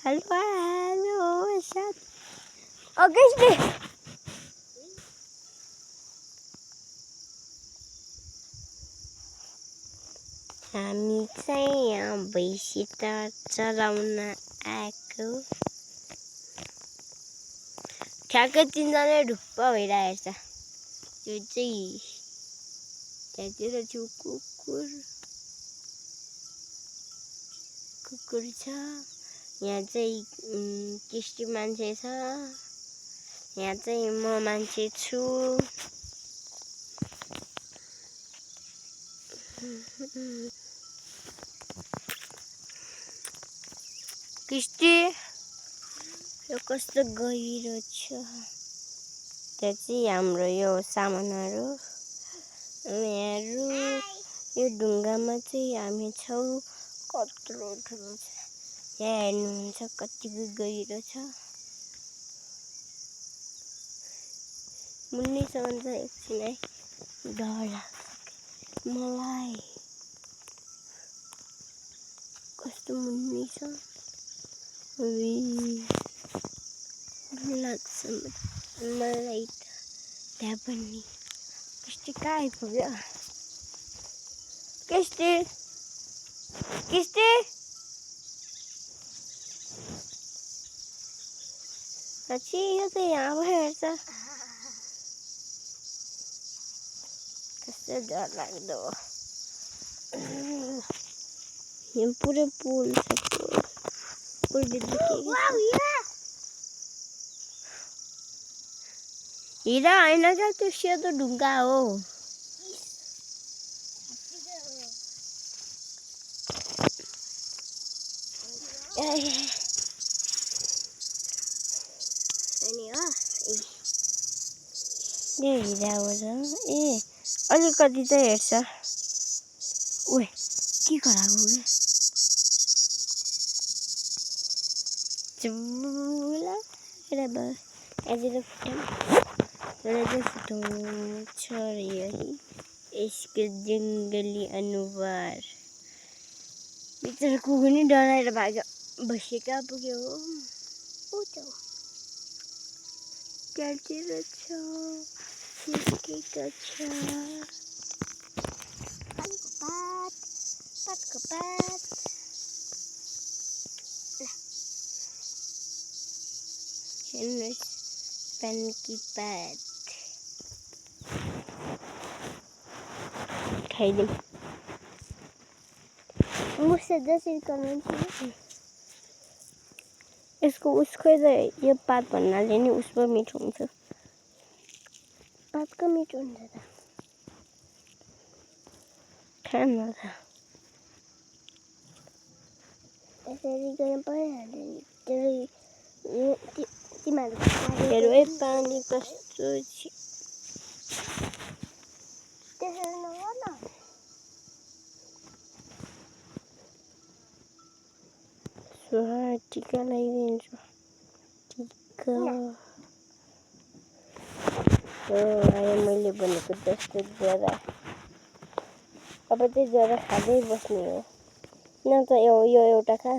hello hello साथ okay हामी चाहिँ यहाँ भैँसी त चराउन आएको ठ्याक्कै तिनजना ढुक्क भइरहेछ त्यो चाहिँ त्यहाँतिर छु कुकुर छ यहाँ चाहिँ किस्टी मान्छे छ यहाँ चाहिँ म मान्छे छु किस्टी यो कस्तो गहिरो छ त्यो चाहिँ हाम्रो यो सामानहरू यहाँ यो ढुङ्गामा चाहिँ हामी छौँ कत्रो ठुलो छ यहाँ हेर्नुहुन्छ कतिको गहिरो छ मुन्नीसम्म चाहिँ एकछिन है डर लाग्छ मलाई कस्तो मुन्नी छ डर लाग्छ मलाई त त्यहाँ पनि किस्टी कहाँ आइपुग्यो किस्टी अच्छी यो त यहाँ हेर्छ कस्तो डर लाग्दो यहाँ पुरै पुल छ हिरा होइन क्या त्यो सेतो ढुङ्गा हो यो हिरा हो र ए अलिकति चाहिँ हेर्छ ओए के गराएको क्या चुला आज फुटाउँछ यही यसको जङ्गली अनुहार बिचरा कुकुर नि डराएर भाग्यो भैँसी कहाँ पुग्यो हो त्यहाँतिर छ निस्केको छ पातको पात हेर्नुहोस् पानकी पात खाइदिउँ मुसा जसरी कराउँछु यसको उसको यो पात भन्नाले नि उसको मिठो हुन्छ पातको मिठो हुन्छ त खानु त यसरी गर्न परिहाल्यो नि तिमीहरू है पानी कस्तो त्यसरी नगर्न टिका लगाइदिन्छु टिका आयो मैले भनेको जस्तो जरा अब चाहिँ जरा खाँदै बस्ने हो न त यो एउटा खा